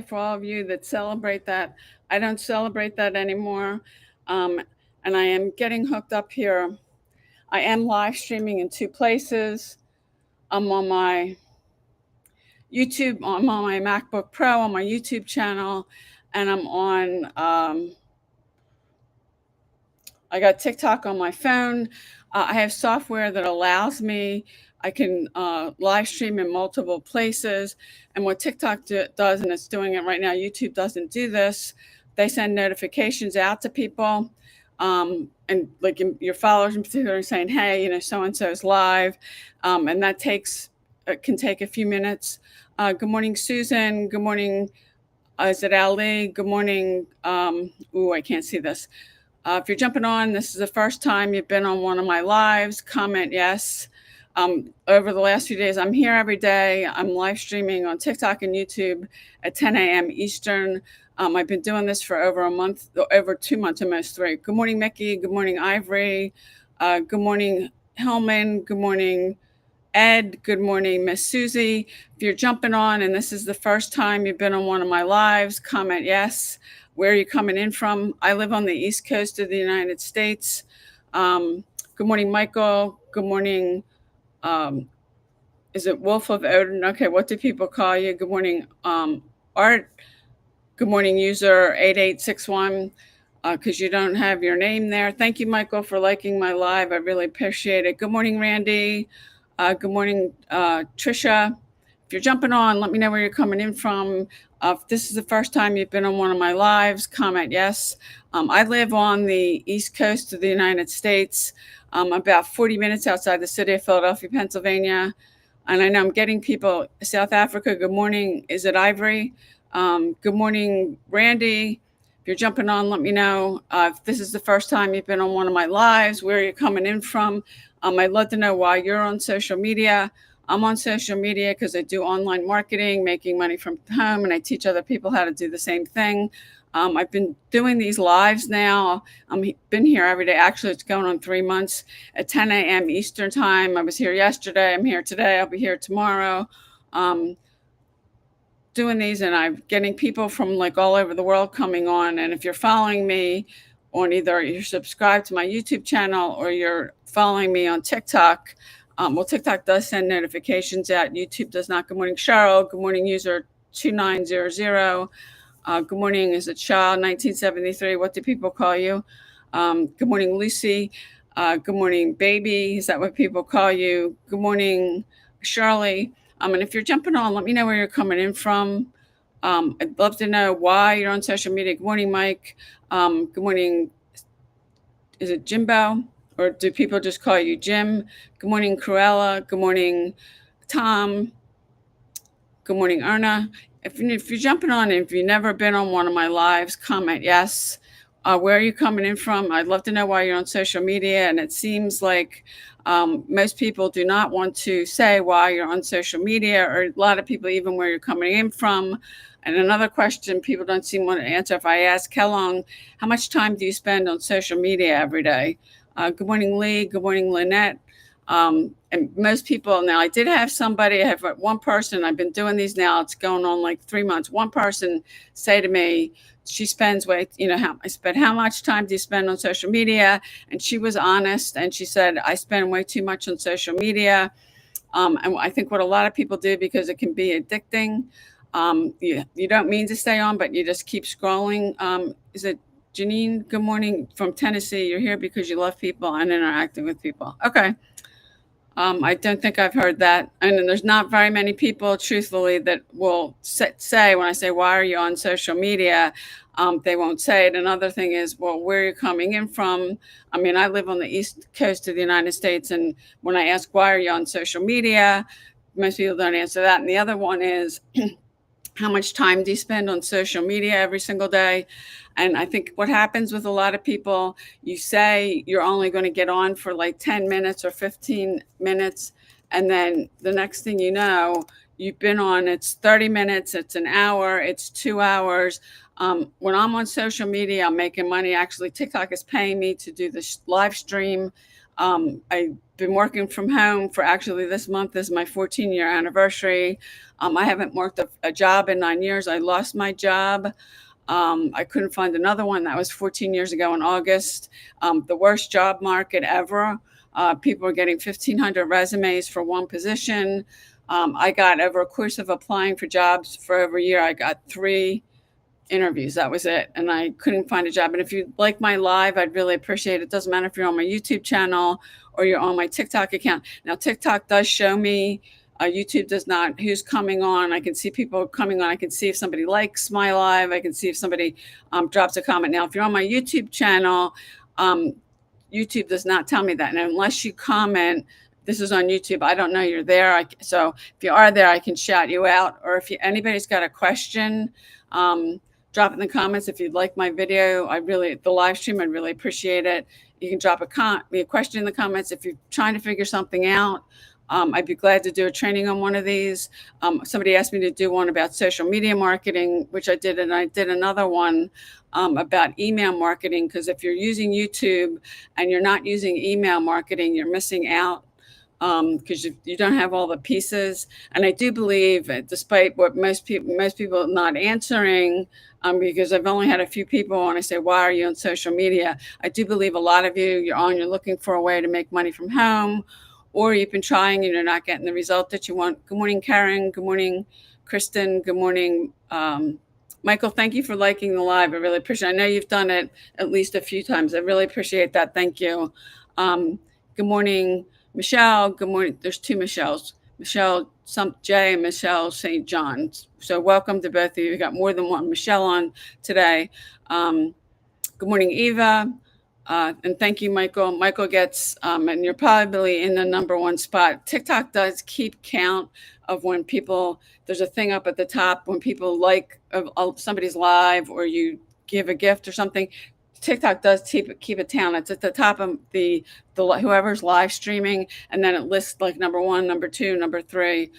for all of you that celebrate that. I don't celebrate that anymore. Um, and I am getting hooked up here. I am live streaming in two places. I'm on my YouTube, I'm on my MacBook Pro on my YouTube channel, and I got TikTok on my phone. I have software that allows me, I can live stream in multiple places. And what TikTok does, and it's doing it right now, YouTube doesn't do this. They send notifications out to people. And like your followers in particular saying, hey, so and so is live. And that can take a few minutes. Good morning, Susan. Good morning. Is it Ali? Good morning. I can't see this. If you're jumping on, this is the first time you've been on one of my lives, comment yes. Over the last few days, I'm here every day. I'm live streaming on TikTok and YouTube at 10 a.m. Eastern. I've been doing this for over a month, over 2 months, almost 3. Good morning, Mickey. Good morning, Ivory. Good morning, Hellman. Good morning, Ed. Good morning, Miss Susie. If you're jumping on and this is the first time you've been on one of my lives, comment yes. Where are you coming in from? I live on the East Coast of the United States. Good morning, Michael. Good morning. Is it Wolf of Odin? Okay, what do people call you? Good morning, Art. Good morning, user 8861, because you don't have your name there. Thank you, Michael, for liking my live. I really appreciate it. Good morning, Randy. Good morning, Trisha. If you're jumping on, let me know where you're coming in from. If this is the first time you've been on one of my lives, comment yes. I live on the East Coast of the United States, about 40 minutes outside the city of Philadelphia, Pennsylvania. And I know I'm getting people, South Africa, good morning. Is it Ivory? Good morning, Randy. If you're jumping on, let me know. If this is the first time you've been on one of my lives, where you're coming in from. I'd love to know why you're on social media. I'm on social media because I do online marketing, making money from home, and I teach other people how to do the same thing. I've been doing these lives now. I've been here every day. Actually, it's going on 3 months at 10 a.m. Eastern time. I was here yesterday. I'm here today. I'll be here tomorrow. Doing these, and I'm getting people from like all over the world coming on. And if you're following me on either you're subscribed to my YouTube channel or you're following me on TikTok, TikTok does send notifications out. YouTube does not. Good morning, Cheryl. Good morning, user 2900. Good morning, is it Child 1973? What do people call you? Good morning, Lucy. Good morning, baby. Is that what people call you? Good morning, Shirley. And if you're jumping on, let me know where you're coming in from. I'd love to know why you're on social media. Good morning, Mike. Good morning. Is it Jimbo? Or do people just call you Jim? Good morning, Cruella. Good morning, Tom. Good morning, Erna. If you're jumping on, and if you've never been on one of my lives, comment yes. Where are you coming in from? I'd love to know why you're on social media. And it seems like most people do not want to say why you're on social media, or a lot of people even where you're coming in from. And another question people don't seem to want to answer, if I ask how much time do you spend on social media every day? Good morning, Lee. Good morning, Lynette. And most people now, I did have somebody, I have one person, I've been doing these now, it's going on like 3 months. One person say to me, she spends how much time do you spend on social media? And she was honest. And she said, I spend way too much on social media. And I think what a lot of people do, because it can be addicting. You don't mean to stay on, but you just keep scrolling. Is it Janine? Good morning from Tennessee. You're here because you love people and interacting with people. Okay. I don't think I've heard that. And there's not very many people, truthfully, that will say when I say, why are you on social media? They won't say it. Another thing is, well, where are you coming in from? I mean, I live on the East Coast of the United States. And when I ask, why are you on social media? Most people don't answer that. And the other one is, how much time do you spend on social media every single day? And I think what happens with a lot of people, you say you're only going to get on for like 10 minutes or 15 minutes. And then the next thing you know, you've been on, it's 30 minutes, it's an hour, it's 2 hours. When I'm on social media, I'm making money. Actually, TikTok is paying me to do this live stream. I've been working from home for actually this month is my 14-year anniversary. I haven't worked a job in 9 years. I lost my job. I couldn't find another one. That was 14 years ago in August. The worst job market ever. People are getting 1,500 resumes for one position. I got, over a course of applying for jobs for over a year, I got 3 interviews. That was it. And I couldn't find a job. And if you like my live, I'd really appreciate it. It doesn't matter if you're on my YouTube channel or you're on my TikTok account. Now, TikTok does show me, YouTube does not, who's coming on. I can see people coming on. I can see if somebody likes my live. I can see if somebody drops a comment. Now, if you're on my YouTube channel, YouTube does not tell me that. And unless you comment, this is on YouTube, I don't know you're there. So if you are there, I can shout you out. Or if anybody's got a question, drop it in the comments. If you'd like my video, the live stream, I'd really appreciate it. You can drop a question in the comments. If you're trying to figure something out, I'd be glad to do a training on one of these. Somebody asked me to do one about social media marketing, which I did, and I did another one about email marketing, because if you're using YouTube and you're not using email marketing, you're missing out, because you don't have all the pieces. And I do believe, despite what most people not answering, because I've only had a few people on, I say, why are you on social media? I do believe a lot of you're looking for a way to make money from home, or you've been trying and you're not getting the result that you want. Good morning, Karen. Good morning, Kristen. Good morning, Michael. Thank you for liking the live. I really appreciate it. I know you've done it at least a few times. I really appreciate that. Thank you. Good morning, Michelle. Good morning. There's 2 Michelles. Michelle J and Michelle St. John. So welcome to both of you. We got more than one Michelle on today. Good morning, Eva. And thank you, Michael. Michael gets, and you're probably in the #1 spot. TikTok does keep count of when people, there's a thing up at the top when people like somebody's live or you give a gift or something. TikTok does keep it down. It's at the top of the whoever's live streaming, and then it lists like #1, #2, #3.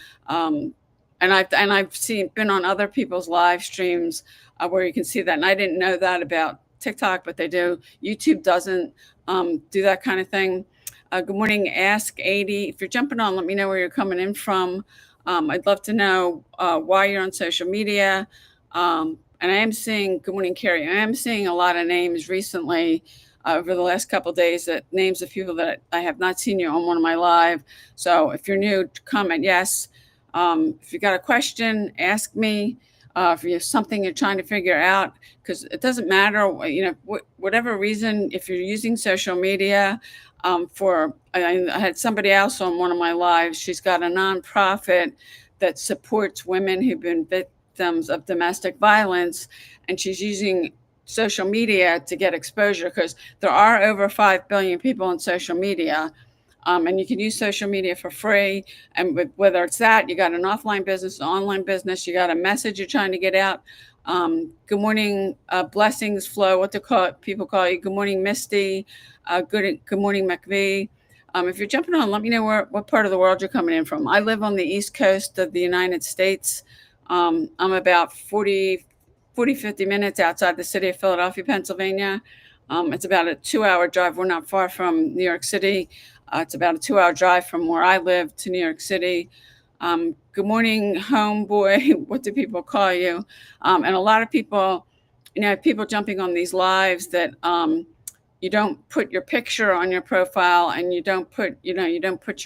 And I've been on other people's live streams where you can see that. And I didn't know that about TikTok, but they do. YouTube doesn't do that kind of thing. Good morning, Ask 80. If you're jumping on, let me know where you're coming in from. I'd love to know why you're on social media. And I am seeing, good morning, Carrie. I am seeing a lot of names recently over the last couple of days, names of people that I have not seen you on one of my live. So if you're new, comment yes. If you got a question, ask me. If you have something you're trying to figure out, because it doesn't matter, whatever reason, if you're using social media I had somebody else on one of my lives. She's got a nonprofit that supports women who've been victims of domestic violence, and she's using social media to get exposure, because there are over 5 billion people on social media. And you can use social media for free. And whether it's that, you got an offline business, an online business, you got a message you're trying to get out. Good morning, blessings, Flo. What people call you? Good morning, Misty. Good morning, McVee. If you're jumping on, let me know what part of the world you're coming in from. I live on the East Coast of the United States. I'm about 50 minutes outside the city of Philadelphia, Pennsylvania. It's about a 2-hour drive. We're not far from New York City. It's about a 2-hour drive from where I live to New York City. Good morning, homeboy. What do people call you? And a lot of people, people jumping on these lives that you don't put your picture on your profile, and you don't put your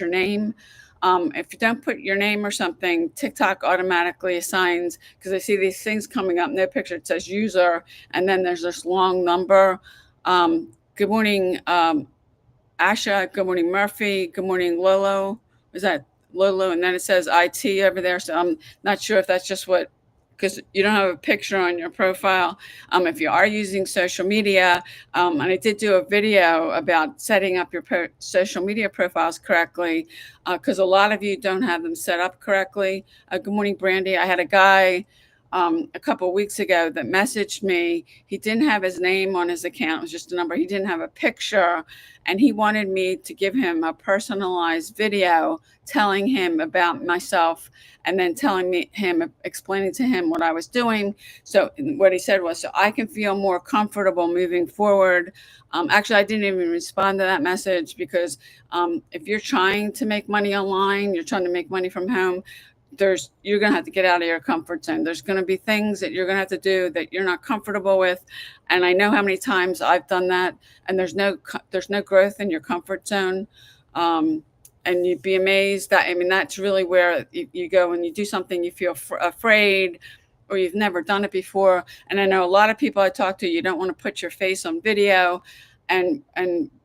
name. If you don't put your name or something, TikTok automatically assigns, because I see these things coming up, no picture, it says user, and then there's this long number. Good morning, Asha. Good morning, Murphy. Good morning, Lolo. Is that Lolo? And then it says IT over there. So I'm not sure if that's just because you don't have a picture on your profile. If you are using social media, and I did do a video about setting up your social media profiles correctly, because a lot of you don't have them set up correctly. Good morning, Brandy. I had a guy a couple of weeks ago that messaged me. He didn't have his name on his account. It was just a number. He didn't have a picture. And he wanted me to give him a personalized video telling him about myself, and then explaining to him what I was doing. So what he said was, so I can feel more comfortable moving forward. Actually, I didn't even respond to that message because if you're trying to make money online, you're trying to make money from home, you're going to have to get out of your comfort zone. There's going to be things that you're going to have to do that you're not comfortable with. And I know how many times I've done that, and there's no growth in your comfort zone. And you'd be amazed that, I mean, that's really where you go when you do something you feel afraid, or you've never done it before. And I know a lot of people I talk to, you don't want to put your face on video. And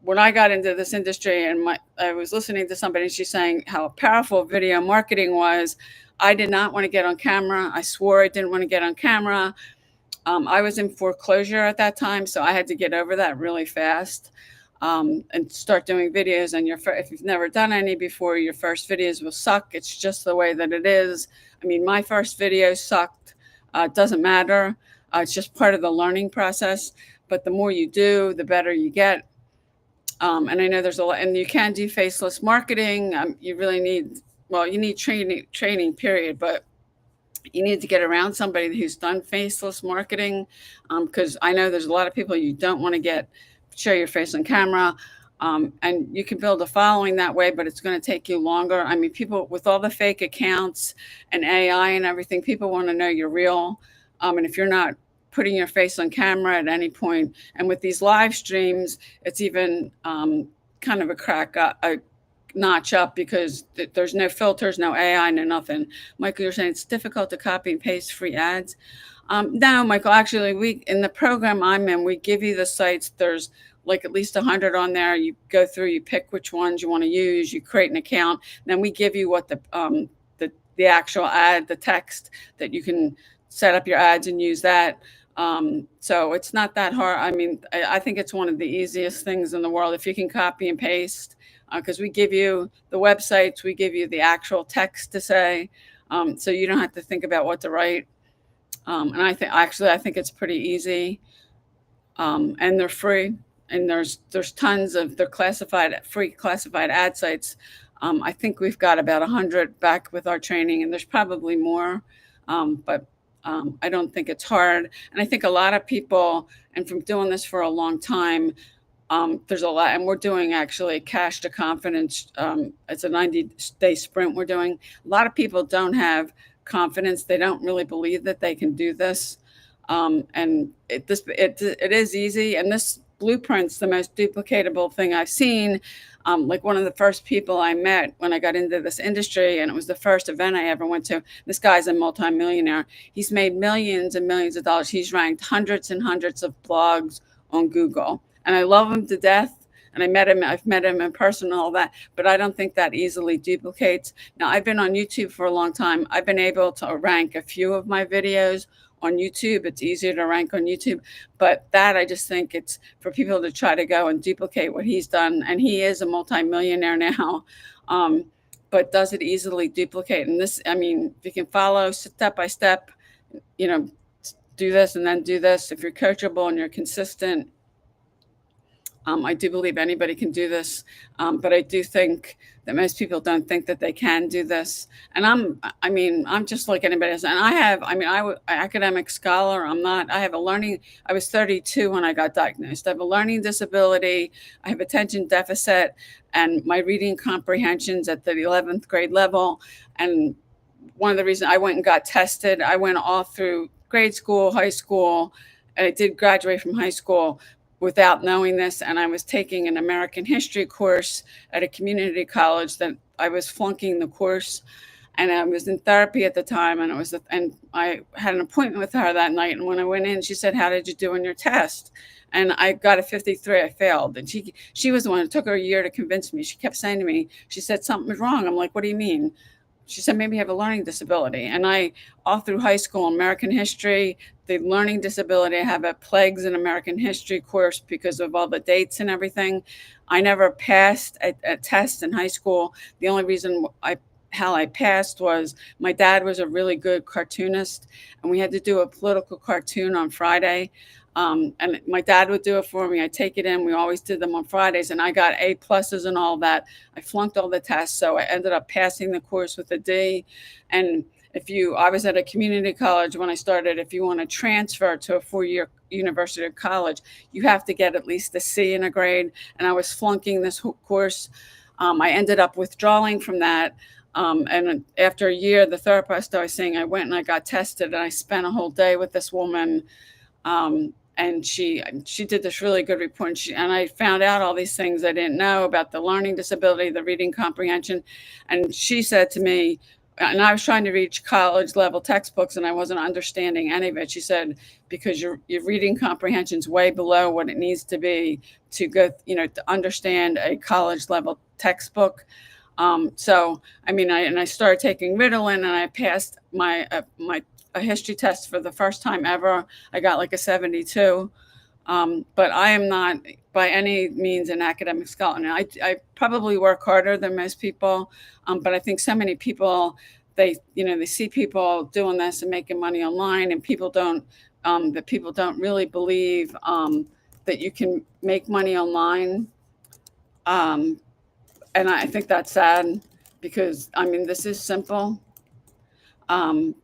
when I got into this industry, and I was listening to somebody, and she's saying how powerful video marketing was. I did not want to get on camera. I swore I didn't want to get on camera. I was in foreclosure at that time, so I had to get over that really fast, and start doing videos. And if you've never done any before, your first videos will suck. It's just the way that it is. I mean, my first video sucked. It doesn't matter. It's just part of the learning process. But the more you do, the better you get. And I know there's a lot, and you can do faceless marketing. You really you need training, period. But you need to get around somebody who's done faceless marketing, because I know there's a lot of people you don't want to show your face on camera. And you can build a following that way, but it's going to take you longer. I mean, people with all the fake accounts and AI and everything, people want to know you're real. And if you're not putting your face on camera at any point, and with these live streams, it's even kind of a notch up, because there's no filters, no AI, no nothing. Michael, you're saying it's difficult to copy and paste free ads. No, Michael, actually, in the program I'm in, we give you the sites. There's like at least 100 on there. You go through, you pick which ones you want to use, you create an account, then we give you what the actual ad, the text that you can set up your ads and use that. So it's not that hard. I mean, I think it's one of the easiest things in the world if you can copy and paste, because we give you the websites, we give you the actual text to say, so you don't have to think about what to write. And I think it's pretty easy, and they're free. And there's tons of free classified ad sites. I think we've got about 100 back with our training, and there's probably more, but I don't think it's hard. And I think a lot of people, and from doing this for a long time, there's a lot, and we're doing actually Cash to Confidence. It's a 90-day sprint we're doing. A lot of people don't have confidence. They don't really believe that they can do this. And it is easy. And this blueprint's the most duplicatable thing I've seen. Like one of the first people I met when I got into this industry, and it was the first event I ever went to. This guy's a multimillionaire. He's made millions and millions of dollars. He's ranked hundreds and hundreds of blogs on Google, and I love him to death. And I've met him in person and all that, but I don't think that easily duplicates. Now, I've been on YouTube for a long time. I've been able to rank a few of my videos on YouTube. It's easier to rank on YouTube, but I just think it's for people to try to go and duplicate what he's done. And he is a multimillionaire now, but does it easily duplicate? And this, I mean, if you can follow step by step, do this and then do this. If you're coachable and you're consistent, I do believe anybody can do this, but I do think that most people don't think that they can do this. And I'm just like anybody else. And I'm an academic scholar. I was 32 when I got diagnosed. I have a learning disability. I have attention deficit, and my reading comprehension's at the 11th grade level. And one of the reasons I went and got tested, I went all through grade school, high school, and I did graduate from high school without knowing this. And I was taking an American history course at a community college that I was flunking the course. And I was in therapy at the time, and I had an appointment with her that night. And when I went in, she said, "How did you do on your test?" And I got a 53. I failed. And she was the one. It took her a year to convince me. She kept saying to me, she said, "Something's wrong." I'm like, "What do you mean?" She said, "Maybe you have a learning disability." And all through high school, American history, the learning disability, I have a plagues in American history course because of all the dates and everything. I never passed a test in high school. The only reason I how I passed was my dad was a really good cartoonist, and we had to do a political cartoon on Friday. And my dad would do it for me. I'd take it in. We always did them on Fridays, and I got A pluses and all that. I flunked all the tests, so I ended up passing the course with a D. And I was at a community college when I started. If you want to transfer to a 4-year university or college, you have to get at least a C in a grade. And I was flunking this course. I ended up withdrawing from that. And after a year, the therapist I was seeing, I went and I got tested, and I spent a whole day with this woman. And she did this really good report, and I found out all these things I didn't know about the learning disability, the reading comprehension. And she said to me, and I was trying to reach college level textbooks, and I wasn't understanding any of it. She said, because your reading comprehension is way below what it needs to be to go, to understand a college level textbook. So, I started taking Ritalin, and I passed my a history test for the first time ever. I got like a 72. But I am not by any means an academic scholar. And I probably work harder than most people, but I think so many people, they see people doing this and making money online, and people don't really believe that you can make money online. Um, and I think that's sad, because this is simple. Um,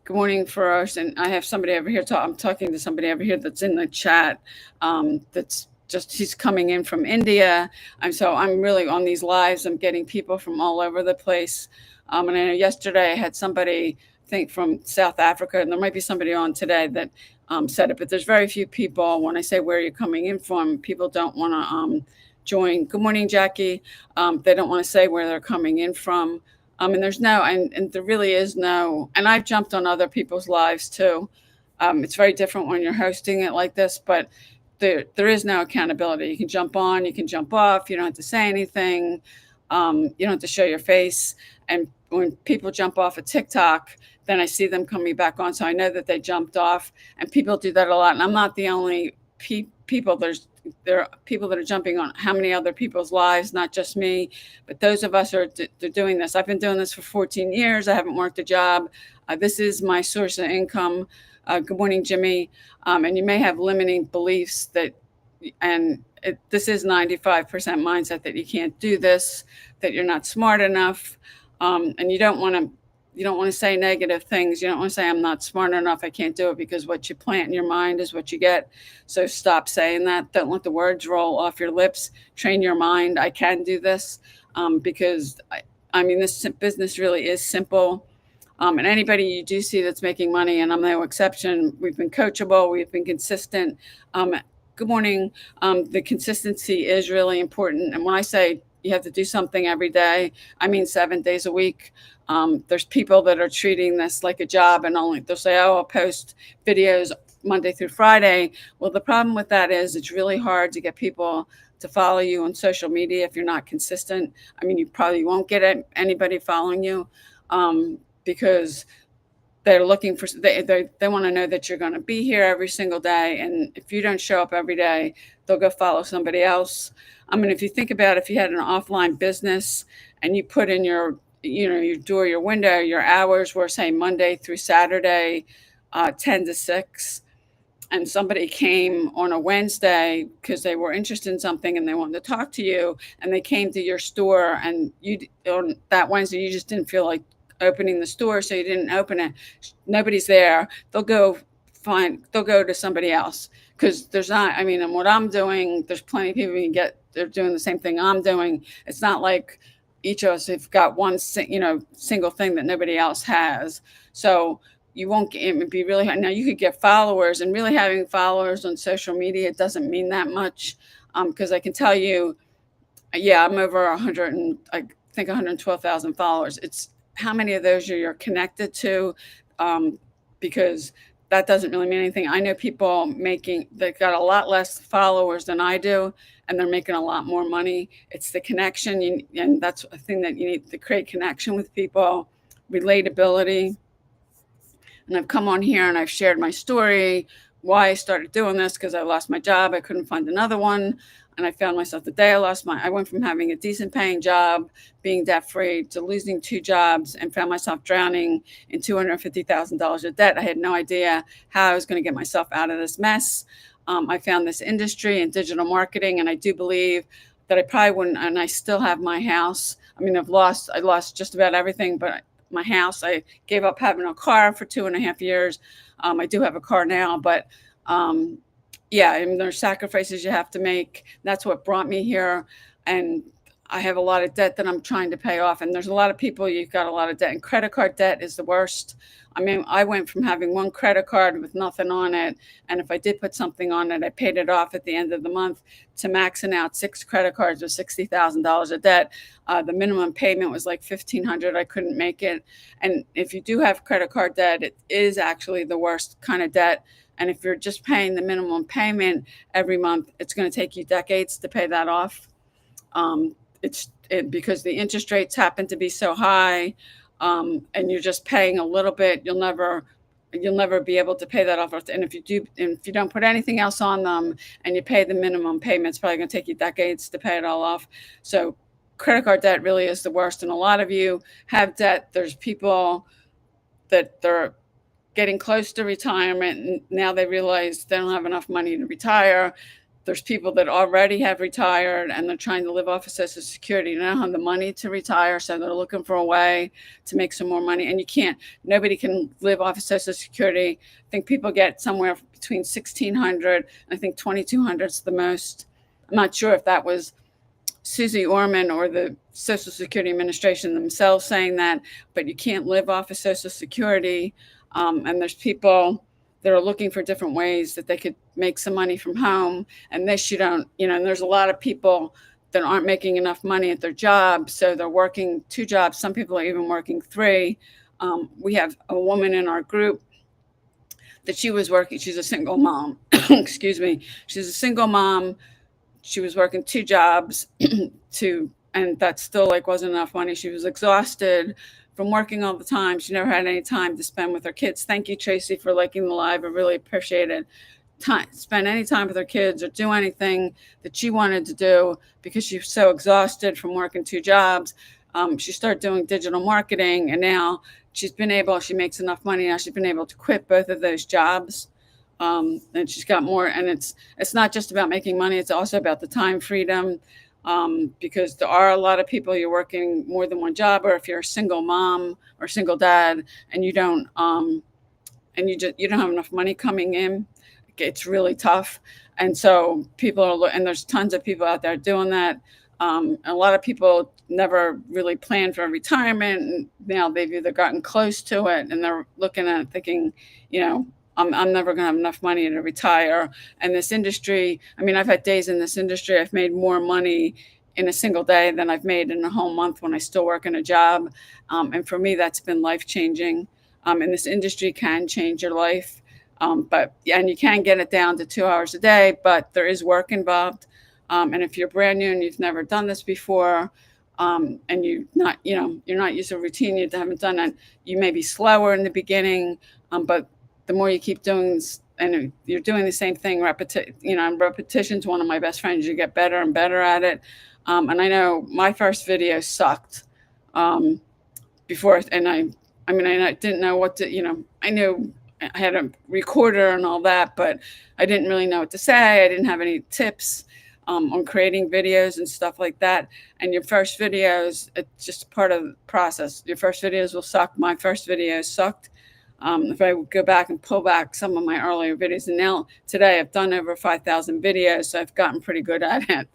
Good morning for us, and I have somebody over here. I'm talking to somebody over here that's in the chat. He's coming in from India. I'm really on these lives. I'm getting people from all over the place. And I know yesterday I had somebody, I think, from South Africa, and there might be somebody on today that said it. But there's very few people. When I say where you're coming in from, people don't want to join. Good morning, Jackie. They don't want to say where they're coming in from. And there's and there really is no, and I've jumped on other people's lives too. It's very different when you're hosting it like this, but there is no accountability. You can jump on, you can jump off. You don't have to say anything. You don't have to show your face. And when people jump off of TikTok, then I see them coming back on. So I know that they jumped off, and people do that a lot. And I'm not the only people. There are people that are jumping on how many other people's lives, not just me, but those of us they're doing this. I've been doing this for 14 years. I haven't worked a job. This is my source of income. Good morning, Jimmy. And you may have limiting beliefs this is 95% mindset that you can't do this, that you're not smart enough. And you don't want to say negative things. You don't want to say, I'm not smart enough, I can't do it, because what you plant in your mind is what you get. So stop saying that. Don't let the words roll off your lips. Train your mind. I can do this, because this business really is simple. And anybody you do see that's making money, and I'm no exception, we've been coachable, we've been consistent. Good morning. The consistency is really important. And when I say you have to do something every day, I mean 7 days a week. There's people that are treating this like a job, and they'll say, oh, I'll post videos Monday through Friday. Well, the problem with that is it's really hard to get people to follow you on social media if you're not consistent. You probably won't get anybody following you, because they're looking for, they want to know that you're going to be here every single day. And if you don't show up every day, they'll go follow somebody else. If you think about, if you had an offline business and you put in your door, your window, your hours were, say, Monday through Saturday, 10 to 6, and somebody came on a Wednesday because they were interested in something and they wanted to talk to you, and they came to your store, and on that Wednesday you just didn't feel like opening the store, so you didn't open it. Nobody's there. They'll go to somebody else, because there's not, and what I'm doing, there's plenty of people you can get, they're doing the same thing I'm doing. It's not like each of us have got one single thing that nobody else has. So you won't be really hard. Now you could get followers, and really having followers on social media, it doesn't mean that much, because I can tell you, I'm over 100 and I think 112,000 followers. It's how many of those you're connected to, because that doesn't really mean anything. I know people they've got a lot less followers than I do, and they're making a lot more money. It's the connection, and that's a thing that you need to create connection with people, relatability. And I've come on here and I've shared my story why I started doing this, because I lost my job. I couldn't find another one. And I found myself the day I went from having a decent paying job, being debt free, to losing two jobs, and found myself drowning in $250,000 of debt. I had no idea how I was going to get myself out of this mess. I found this industry in digital marketing, and I do believe that I probably wouldn't, and I still have my house. I mean, I lost just about everything, but my house, I gave up having a car for 2.5 years. I do have a car now, but um, yeah, I mean, there's sacrifices you have to make. That's what brought me here. And I have a lot of debt that I'm trying to pay off. And there's a lot of people, you've got a lot of debt, and credit card debt is the worst. I mean, I went from having one credit card with nothing on it, and if I did put something on it, I paid it off at the end of the month, to maxing out six credit cards with $60,000 of debt. The minimum payment was like $1,500. I couldn't make it. And if you do have credit card debt, it is actually the worst kind of debt. And if you're just paying the minimum payment every month, it's going to take you decades to pay that off. Because the interest rates happen to be so high, and you're just paying a little bit, you'll never be able to pay that off. And if you don't put anything else on them, and you pay the minimum payment, it's probably going to take you decades to pay it all off. So credit card debt really is the worst. And a lot of you have debt. There's people that they're getting close to retirement, and now they realize they don't have enough money to retire. There's people that already have retired, and they're trying to live off of Social Security. They don't have the money to retire, so they're looking for a way to make some more money. And nobody can live off of Social Security. I think people get somewhere between 1,600 and I think 2,200 is the most. I'm not sure if that was Susie Orman or the Social Security Administration themselves saying that, but you can't live off of Social Security. And there's people that are looking for different ways that they could make some money from home. And this, you don't, and there's a lot of people that aren't making enough money at their job. So they're working two jobs. Some people are even working three. We have a woman in our group that she's a single mom. Excuse me. She's a single mom. She was working two jobs and that still wasn't enough money. She was exhausted from working all the time. She never had any time to spend with her kids. Thank you, Tracy, for liking the live. I really appreciate it. Spend any time with her kids or do anything that she wanted to do, because she was so exhausted from working two jobs. She started doing digital marketing, and now she makes enough money. Now she's been able to quit both of those jobs. And she's got more, and it's not just about making money. It's also about the time freedom. Because there are a lot of people, you're working more than one job, or if you're a single mom or single dad and you don't have enough money coming in, it's really tough. And so and there's tons of people out there doing that. A lot of people never really planned for retirement, and now they've either gotten close to it and they're looking at it thinking, I'm never going to have enough money to retire. And this industry, I mean, I've had days in this industry, I've made more money in a single day than I've made in a whole month when I still work in a job. And for me, that's been life-changing. And this industry can change your life. And you can get it down to 2 hours a day, but there is work involved. And if you're brand new and you've never done this before, and you're not used to a routine, you haven't done it, you may be slower in the beginning, but the more you keep doing, and you're doing the same thing, repetition's one of my best friends. You get better and better at it. And I know my first video sucked before, and I didn't know what to, I knew I had a recorder and all that, but I didn't really know what to say. I didn't have any tips on creating videos and stuff like that. And your first videos, it's just part of the process. Your first videos will suck. My first videos sucked. If I would go back and pull back some of my earlier videos, and now today I've done over 5,000 videos, so I've gotten pretty good at it.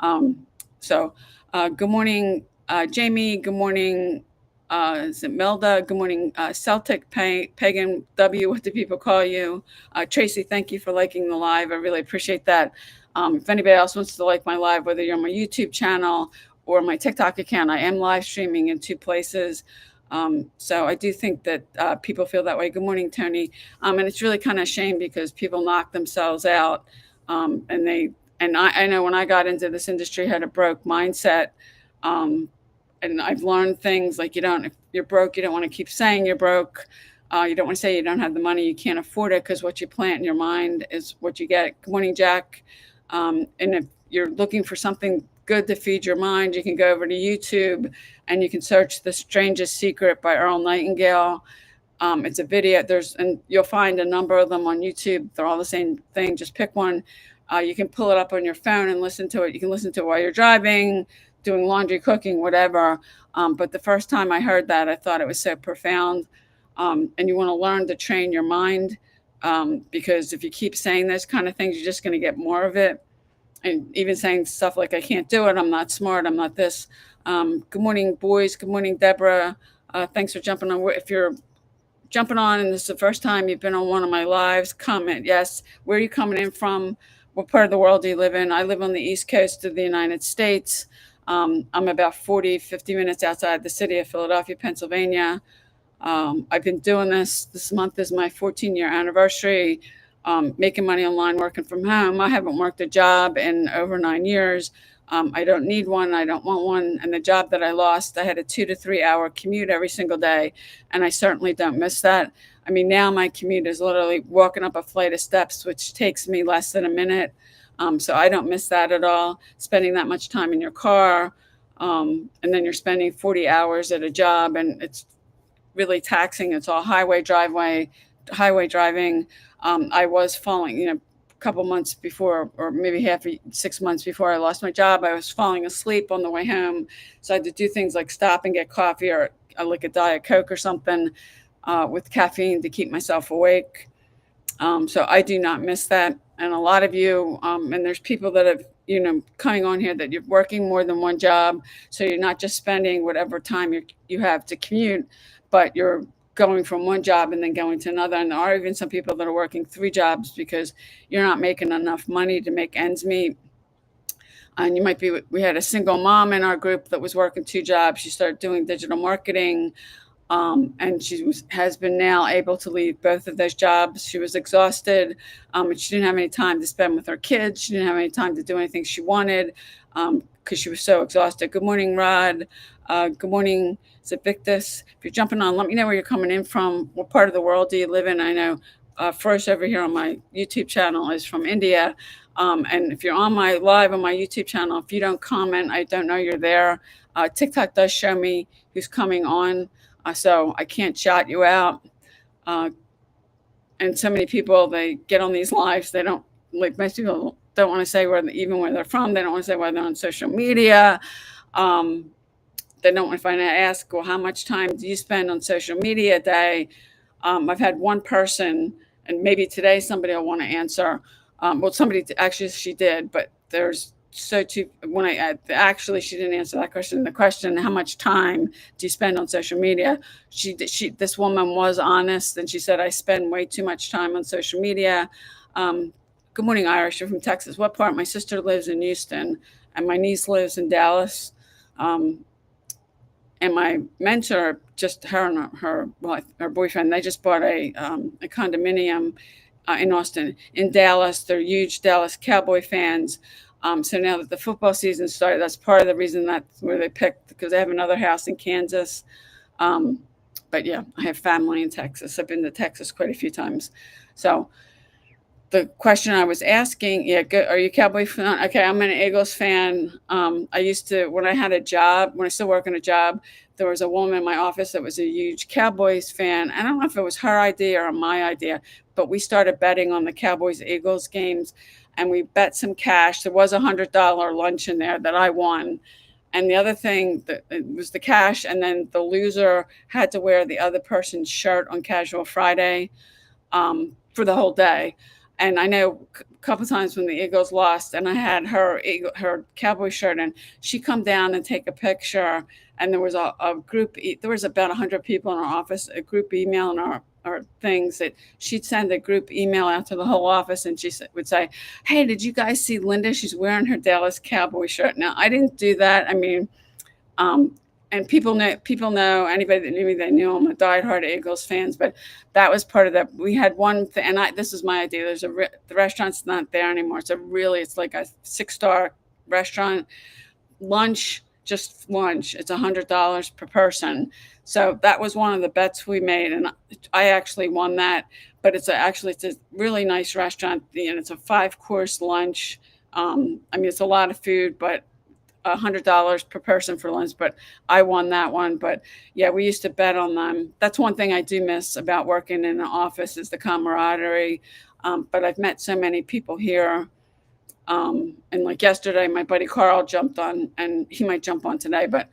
Good morning, Jamie. Good morning, is it Melda? Good morning, Celtic Pagan W. What do people call you? Tracy, thank you for liking the live. I really appreciate that. If anybody else wants to like my live, whether you're on my YouTube channel or my TikTok account, I am live streaming in two places. So I do think that people feel that way. Good morning, Tony. And it's really kind of a shame because people knock themselves out. I know when I got into this industry, I had a broke mindset. And I've learned things like if you're broke, you don't want to keep saying you're broke. You don't want to say you don't have the money, you can't afford it, because what you plant in your mind is what you get. Good morning, Jack. And if you're looking for something good to feed your mind, you can go over to YouTube and you can search The Strangest Secret by Earl Nightingale. It's a video. And you'll find a number of them on YouTube. They're all the same thing. Just pick one. You can pull it up on your phone and listen to it. You can listen to it while you're driving, doing laundry, cooking, whatever. But the first time I heard that, I thought it was so profound. And you want to learn to train your mind, because if you keep saying those kind of things, you're just going to get more of it. And even saying stuff like, I can't do it, I'm not smart, I'm not this. Good morning, boys. Good morning, Deborah. Thanks for jumping on. If you're jumping on and this is the first time you've been on one of my lives, comment yes. Where are you coming in from? What part of the world do you live in? I live on the East Coast of the United States. I'm about 50 minutes outside the city of Philadelphia, Pennsylvania. I've been doing this month is my 14-year anniversary, making money online, working from home. I haven't worked a job in over 9 years. I don't need one. I don't want one. And the job that I lost, I had a 2 to 3 hour commute every single day. And I certainly don't miss that. I mean, now my commute is literally walking up a flight of steps, which takes me less than a minute. So I don't miss that at all. Spending that much time in your car. And then you're spending 40 hours at a job, and it's really taxing. It's all highway driving. I was falling, a couple months before, or maybe 6 months before I lost my job, I was falling asleep on the way home. So I had to do things like stop and get coffee, or like a Diet Coke or something with caffeine to keep myself awake. So I do not miss that. And a lot of you, and there's people that have, coming on here, that you're working more than one job. So you're not just spending whatever time you have to commute, but you're going from one job and then going to another. And there are even some people that are working 3 jobs because you're not making enough money to make ends meet. And we had a single mom in our group that was working 2 jobs. She started doing digital marketing. And has been now able to leave both of those jobs. She was exhausted. And she didn't have any time to spend with her kids. She didn't have any time to do anything she wanted because she was so exhausted. Good morning, Rod. Good morning, is it Victus? If you're jumping on, let me know where you're coming in from. What part of the world do you live in? I know first over here on my YouTube channel is from India. And if you're live on my YouTube channel, if you don't comment, I don't know you're there. TikTok does show me who's coming on. So I can't shout you out. And so many people, they get on these lives, they don't, like, most people don't want to say where they're from. They don't want to say why they're on social media. They don't want to find out, ask, well, how much time do you spend on social media a day? I've had one person, and maybe today somebody will want to answer. Somebody actually, she did, but she didn't answer that question. The question, how much time do you spend on social media? This woman was honest, and she said, I spend way too much time on social media. Good morning, Irish. You're from Texas. What part? My sister lives in Houston, and my niece lives in Dallas. And my mentor, just her and her boyfriend, they just bought a condominium in Austin. In Dallas, they're huge Dallas Cowboy fans. So now that the football season started, that's part of the reason that's where they picked, because they have another house in Kansas. But yeah, I have family in Texas. I've been to Texas quite a few times. So the question I was asking, are you a Cowboy fan? Okay, I'm an Eagles fan. I used to, when I had a job, when I still work in a job, there was a woman in my office that was a huge Cowboys fan. I don't know if it was her idea or my idea, but we started betting on the Cowboys-Eagles games, and we bet some cash. There was $100 lunch in there that I won. And the other thing, it was the cash, and then the loser had to wear the other person's shirt on Casual Friday for the whole day. And I know a couple times when the Eagles lost, and I had her Cowboy shirt, and she'd come down and take a picture. And there was a group. There was about 100 people in our office. A group email in our things that she'd send a group email out to the whole office, and she would say, "Hey, did you guys see Linda? She's wearing her Dallas Cowboy shirt." Now, I didn't do that. I mean, and people know, anybody that knew me, they knew I'm a diehard Eagles fans, but that was part of that. We had one thing, and this is my idea. The restaurant's not there anymore. It's like a 6-star restaurant. Just lunch, it's $100 per person. So that was one of the bets we made, and I actually won that. But it's a really nice restaurant, and it's a 5 course lunch. I mean, it's a lot of food, but $100 per person for lunch, but I won that one. But yeah, we used to bet on them. That's one thing I do miss about working in an office is the camaraderie. But I've met so many people here. And like yesterday, my buddy Carl jumped on, and he might jump on today. But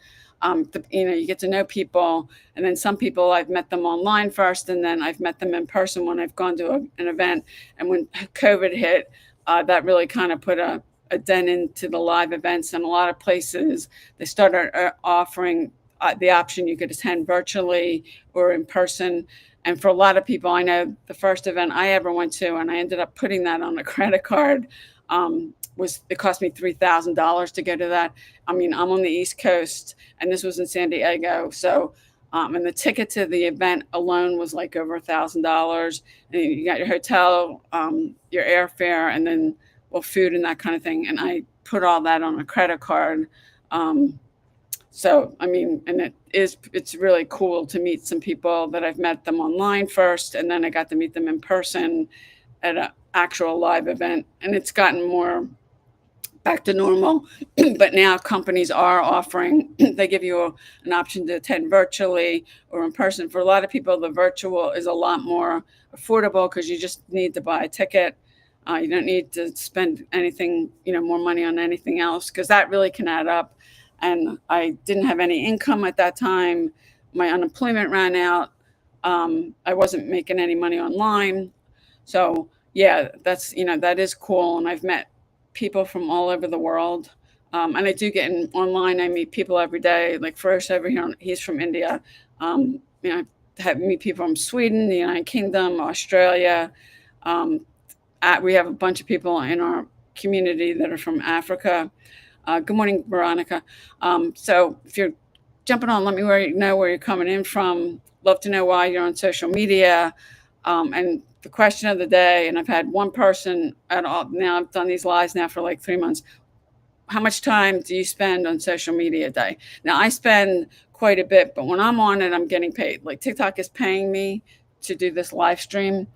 you get to know people, and then some people I've met them online first, and then I've met them in person when I've gone to an event. And when COVID hit, that really kind of put a dent into the live events. And a lot of places they started offering the option you could attend virtually or in person. And for a lot of people, I know the first event I ever went to, and I ended up putting that on a credit card, was it cost me $3,000 to go to that. I mean, I'm on the East Coast, and this was in San Diego, so and the ticket to the event alone was like over $1,000. And you got your hotel, your airfare, and then well, food and that kind of thing. And I put all that on a credit card. So I mean, and it's really cool to meet some people that I've met them online first, and then I got to meet them in person at an actual live event, and it's gotten more back to normal. But now companies are offering, they give you an option to attend virtually or in person. For a lot of people, the virtual is a lot more affordable because you just need to buy a ticket. You don't need to spend anything, more money on anything else, because that really can add up. And I didn't have any income at that time. My unemployment ran out. I wasn't making any money online. So yeah, that is cool. And I've met people from all over the world. And I do get online. I meet people every day. Like first over here, he's from India. I meet people from Sweden, the United Kingdom, Australia. We have a bunch of people in our community that are from Africa. Good morning, Veronica. So if you're jumping on, let me know where you're coming in from. Love to know why you're on social media. And the question of the day, and I've had one person at all. Now I've done these lives now for like 3 months. How much time do you spend on social media a day? Now I spend quite a bit, but when I'm on it, I'm getting paid. Like TikTok is paying me to do this live stream.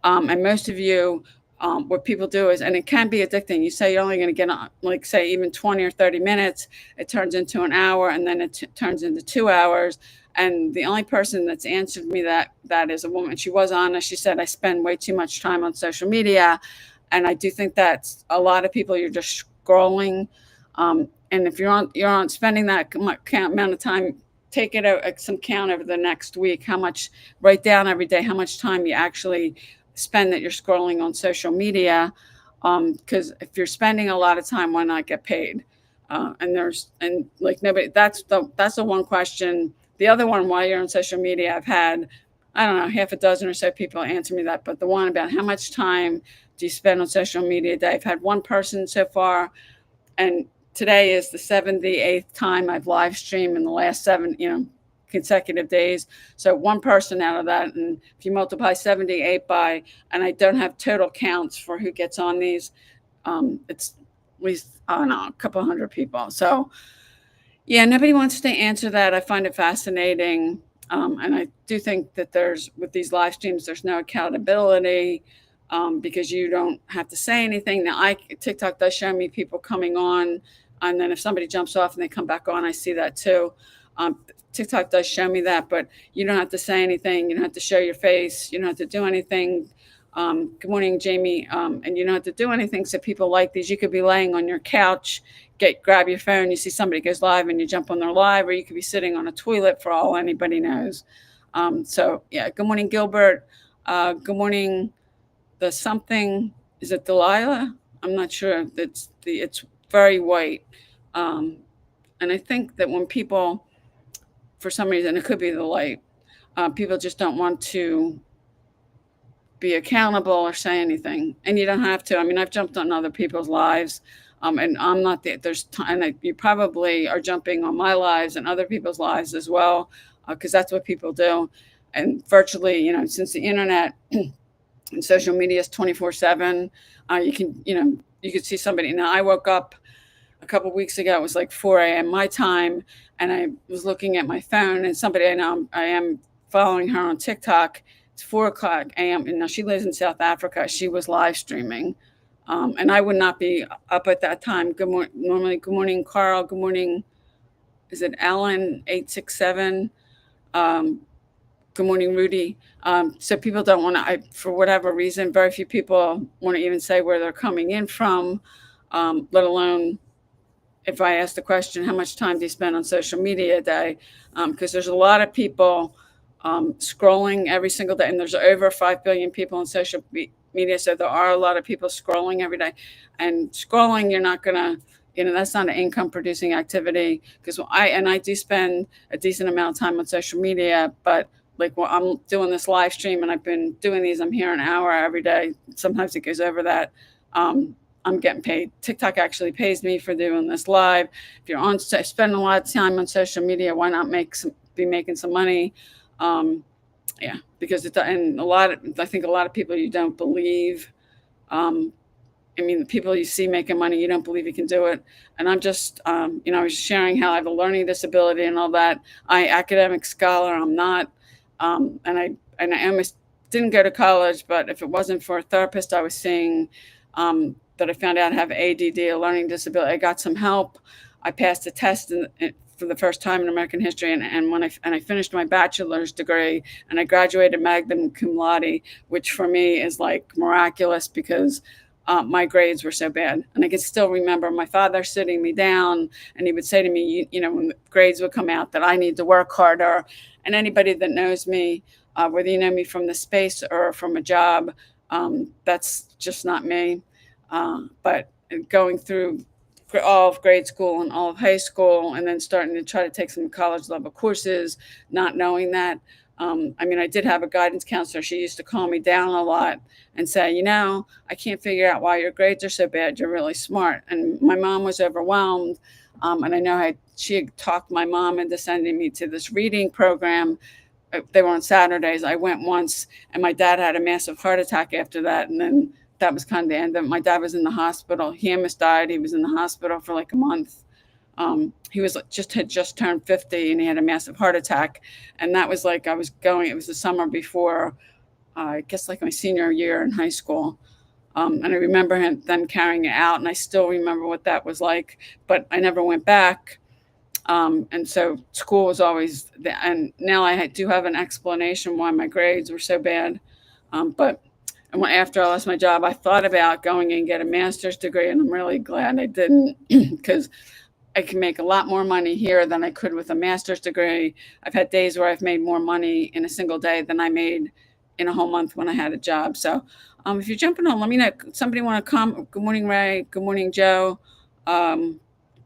And most of you, what people do is, and it can be addicting. You say you're only going to get on, like say even 20 or 30 minutes, it turns into an hour, and then it turns into 2 hours. And the only person that's answered me that is a woman. She was honest. She said, I spend way too much time on social media. And I do think that's a lot of people, you're just scrolling. And if you're on spending that amount of time, take it out some count over the next week, write down every day how much time you actually spend that you're scrolling on social media. Because if you're spending a lot of time, why not get paid? And like nobody, that's the one question. The other one, while you're on social media, I've had, I don't know, half a dozen or so people answer me that. But the one about how much time do you spend on social media a day? I've had one person so far, and today is the 78th time I've live streamed in the last 7, consecutive days. So one person out of that, and if you multiply 78 by, and I don't have total counts for who gets on these, it's at least, I don't know, a couple hundred people. So yeah, nobody wants to answer that. I find it fascinating. And I do think that with these live streams, there's no accountability, because you don't have to say anything. Now, TikTok does show me people coming on, and then if somebody jumps off and they come back on, I see that too. TikTok does show me that, but you don't have to say anything. You don't have to show your face. You don't have to do anything. Good morning, Jamie. And you don't have to do anything. So people like these. You could be laying on your couch, grab your phone, you see somebody goes live, and you jump on their live, or you could be sitting on a toilet for all anybody knows. So yeah, good morning, Gilbert. Good morning, is it Delilah? I'm not sure. It's very white. And I think that when people, for some reason, it could be the light, people just don't want to be accountable or say anything. And you don't have to. I mean, I've jumped on other people's lives. And I'm not there's time that you probably are jumping on my lives and other people's lives as well, because that's what people do. And virtually, since the internet and social media is 24/7, you can see somebody. Now I woke up a couple weeks ago, it was like 4 a.m. my time, and I was looking at my phone, and somebody I know, I am following her on TikTok. It's 4 o'clock a.m. and now she lives in South Africa. She was live streaming, and I would not be up at that time. Good morning, normally. Good morning, Carl. Good morning. Is it Alan 867? Um, Good morning, Rudy. So people don't want to, for whatever reason, very few people want to even say where they're coming in from, let alone if I ask the question, how much time do you spend on social media a day? Because there's a lot of people scrolling every single day, and there's over 5 billion people on social media. So there are a lot of people scrolling every day. And scrolling, you're not going to, that's not an income producing activity, because I do spend a decent amount of time on social media, but like, well, I'm doing this live stream and I've been doing these, I'm here an hour every day. Sometimes it goes over that. I'm getting paid. TikTok actually pays me for doing this live. If you're on, spend a lot of time on social media, why not be making some money? Yeah, because and I think a lot of people you don't believe. I mean, the people you see making money, you don't believe you can do it. And I'm just, I was sharing how I have a learning disability and all that. Academic scholar, I'm not, and I almost didn't go to college. But if it wasn't for a therapist I was seeing, that I found out I have ADD, a learning disability, I got some help. I passed a test for the first time in American history, and when I finished my bachelor's degree, and I graduated magna cum laude, which for me is like miraculous, because my grades were so bad. And I can still remember my father sitting me down, and he would say to me, when the grades would come out, that I need to work harder. And anybody that knows me, whether you know me from the space or from a job, that's just not me. But going through all of grade school and all of high school, and then starting to try to take some college level courses, not knowing that. I did have a guidance counselor. She used to calm me down a lot and say, I can't figure out why your grades are so bad. You're really smart. And my mom was overwhelmed. And I know she had talked my mom into sending me to this reading program. They were on Saturdays. I went once, and my dad had a massive heart attack after that. And then that was kind of the end of it. My dad was in the hospital. He almost died. He was in the hospital for like a month. He had just turned 50, and he had a massive heart attack. And that was like, it was the summer before, I guess like my senior year in high school. And I remember him then carrying it out, and I still remember what that was like, but I never went back. And so school was always and now I do have an explanation why my grades were so bad. But after I lost my job, I thought about going and get a master's degree, and I'm really glad I didn't, because I can make a lot more money here than I could with a master's degree. I've had days where I've made more money in a single day than I made in a whole month when I had a job. So if you're jumping on, let me know. Somebody want to come? Good morning, Ray. Good morning, Joe. Good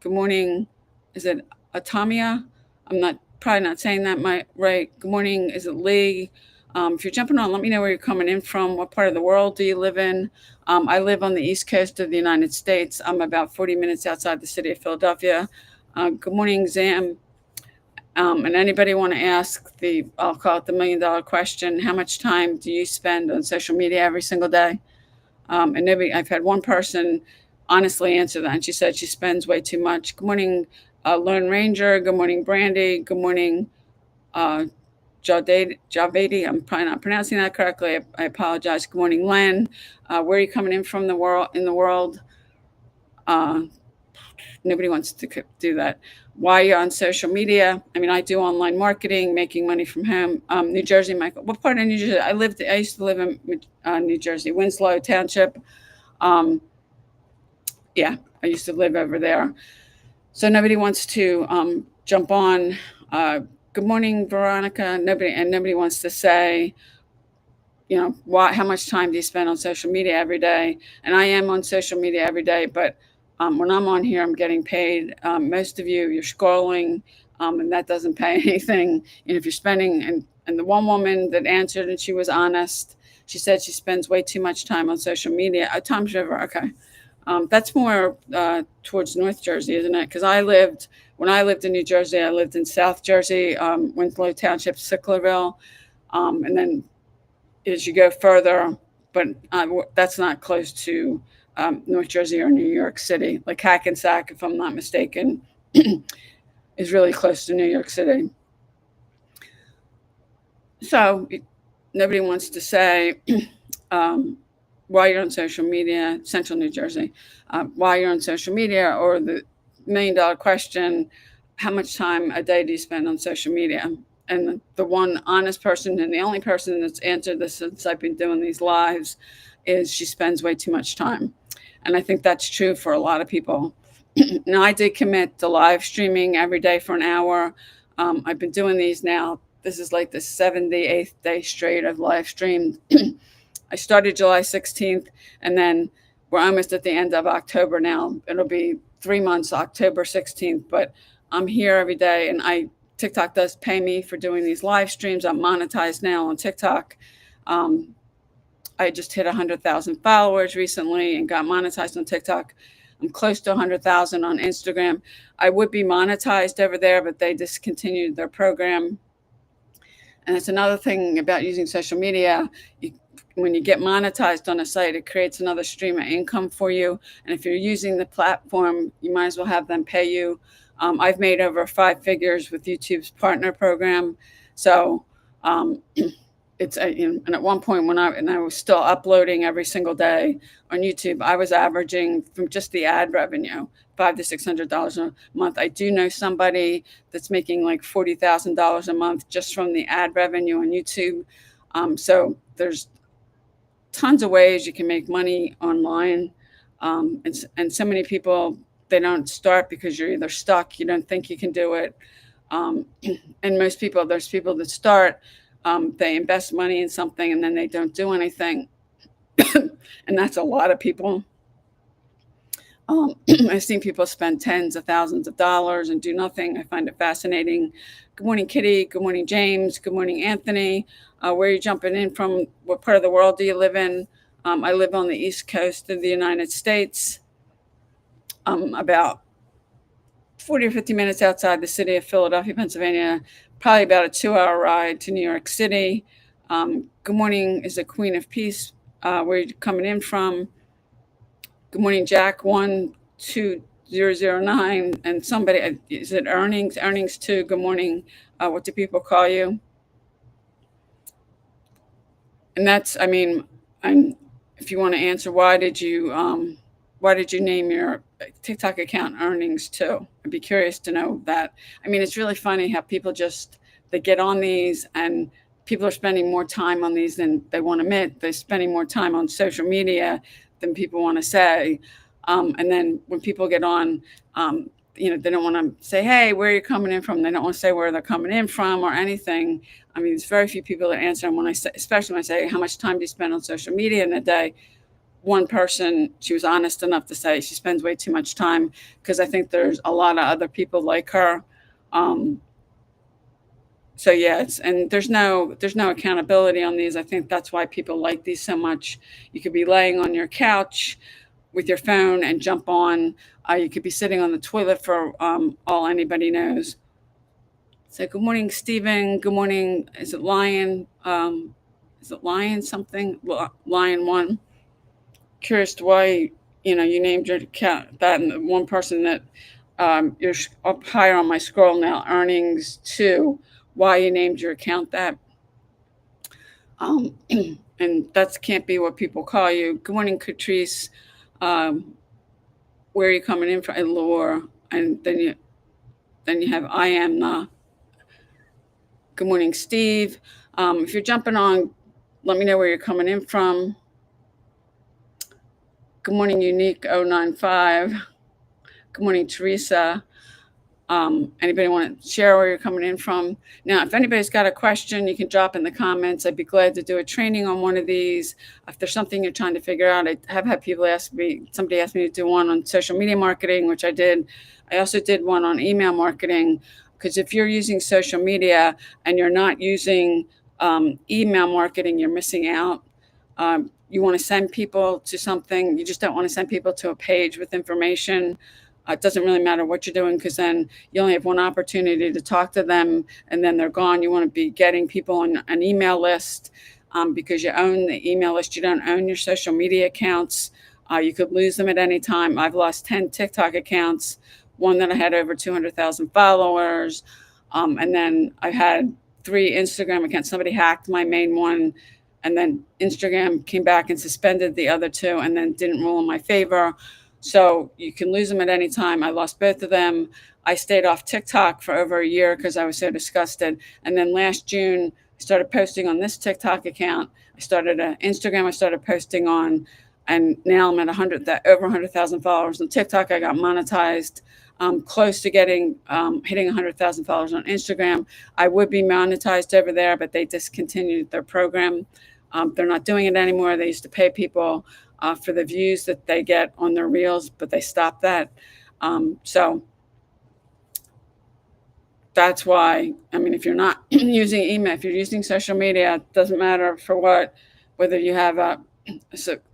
morning. Is it Atamia? I'm probably not saying that right. Good morning. Is it Lee? If you're jumping on, let me know where you're coming in from. What part of the world do you live in? I live on the East Coast of the United States. I'm about 40 minutes outside the city of Philadelphia. Good morning, Zam. And anybody want to ask I'll call it the $1 million question. How much time do you spend on social media every single day? And I've had one person honestly answer that, and she said she spends way too much. Good morning, Lone Ranger. Good morning, Brandy. Good morning, Javedi. I'm probably not pronouncing that correctly. I apologize. Good morning, Len. Where are you coming in from in the world? Nobody wants to do that. Why you're on social media? I do online marketing, making money from home. New Jersey, Michael. What part of New Jersey? I used to live in New Jersey, Winslow Township. Yeah, I used to live over there. So nobody wants to jump on. Good morning, Veronica. Nobody wants to say, how much time do you spend on social media every day? And I am on social media every day, but when I'm on here, I'm getting paid. Most of you're scrolling, and that doesn't pay anything. And if you're spending, and the one woman that answered, and she was honest, she said she spends way too much time on social media. Tom's River, okay. That's more towards North Jersey, isn't it? Because when I lived in New Jersey, I lived in South Jersey, Winslow Township, Sicklerville. And then as you go further, but that's not close to North Jersey or New York City. Like Hackensack, if I'm not mistaken, is really close to New York City. So nobody wants to say um, why you're on social media, Central New Jersey, why you're on social media, or the $1 million question, how much time a day do you spend on social media? And the one honest person and the only person that's answered this since I've been doing these lives is she spends way too much time. And I think that's true for a lot of people. Now, I did commit to live streaming every day for an hour. I've been doing these now. This is like the 78th day straight of live streamed. I started July 16th, and then we're almost at the end of October now. It'll be 3 months, October 16th, but I'm here every day, and TikTok does pay me for doing these live streams. I'm monetized now on TikTok. I just hit 100,000 followers recently and got monetized on TikTok. I'm close to 100,000 on Instagram. I would be monetized over there, but they discontinued their program. And it's another thing about using social media. When you get monetized on a site, it creates another stream of income for you. And if you're using the platform, you might as well have them pay you. I've made over 5 figures with YouTube's partner program. So it's and at one point when I was still uploading every single day on YouTube, I was averaging from just the ad revenue $500 to $600 a month. I do know somebody that's making like $40,000 a month just from the ad revenue on YouTube. So there's tons of ways you can make money online, and so many people, they don't start because you're either stuck, you don't think you can do it, and most people, there's people that start, they invest money in something and then they don't do anything. And that's a lot of people. I've seen people spend tens of thousands of dollars and do nothing. I find it fascinating. Good morning, Kitty. Good morning, James. Good morning, Anthony. Where are you jumping in from? What part of the world do you live in? I live on the East Coast of the United States, about 40 or 50 minutes outside the city of Philadelphia, Pennsylvania, probably about a 2-hour ride to New York City. Good morning, is it Queen of Peace? Where are you coming in from? Good morning, Jack 12009. And somebody, is it earnings? Earnings too. Good morning. What do people call you? And that's, I mean, if you want to answer, why did you name your TikTok account Earnings too? I'd be curious to know that. I mean, it's really funny how people they get on these, and people are spending more time on these than they want to admit. They're spending more time on social media than people want to say. And then when people get on, they don't want to say, hey, where are you coming in from? They don't want to say where they're coming in from or anything. I mean, there's very few people that answer. And when I say, especially when I say, how much time do you spend on social media in a day? One person, she was honest enough to say she spends way too much time, because I think there's a lot of other people like her. So yeah, and there's no accountability on these. I think that's why people like these so much. You could be laying on your couch with your phone and jump on. You could be sitting on the toilet for all anybody knows. So good morning, Stephen. Good morning. Is it Lion? Is it Lion something? Lion One. Curious to why you named your account that, and the one person that you're up higher on my scroll now, Earnings too. Why you named your account that? And that can't be what people call you. Good morning, Catrice. Where are you coming in from? Laura, and then you have I am the. Good morning, Steve. If you're jumping on, let me know where you're coming in from. Good morning, Unique 095. Good morning, Teresa. Anybody want to share where you're coming in from? Now, if anybody's got a question, you can drop in the comments. I'd be glad to do a training on one of these. If there's something you're trying to figure out, I have had people somebody asked me to do one on social media marketing, which I did. I also did one on email marketing, because if you're using social media and you're not using email marketing, you're missing out. You want to send people to something. You just don't want to send people to a page with information. It doesn't really matter what you're doing, because then you only have one opportunity to talk to them and then they're gone. You want to be getting people on an email list, because you own the email list. You don't own your social media accounts. You could lose them at any time. I've lost 10 TikTok accounts, one that I had over 200,000 followers. And then I had 3 Instagram accounts. Somebody hacked my main one, and then Instagram came back and suspended the other two and then didn't rule in my favor. So you can lose them at any time. I lost both of them. I stayed off TikTok for over a year because I was so disgusted. And then last June, I started posting on this TikTok account. I started an Instagram I started posting on, and now I'm at over 100,000 followers on TikTok. I got monetized, close to getting hitting 100,000 followers on Instagram. I would be monetized over there, but they discontinued their program. They're not doing it anymore. They used to pay people for the views that they get on their reels, but they stopped that. So that's why, I mean, if you're not using email, if you're using social media, it doesn't matter for what, whether you have a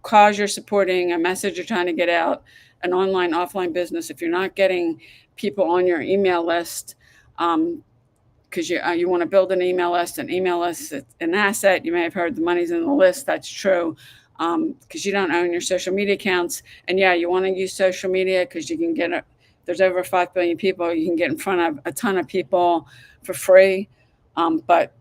cause you're supporting, a message you're trying to get out, an online, offline business, if you're not getting people on your email list, because you want to build an email list. An email list is an asset. You may have heard the money's in the list. That's true, because you don't own your social media accounts. And yeah, you want to use social media because you can get there's over 5 billion people. You can get in front of a ton of people for free, but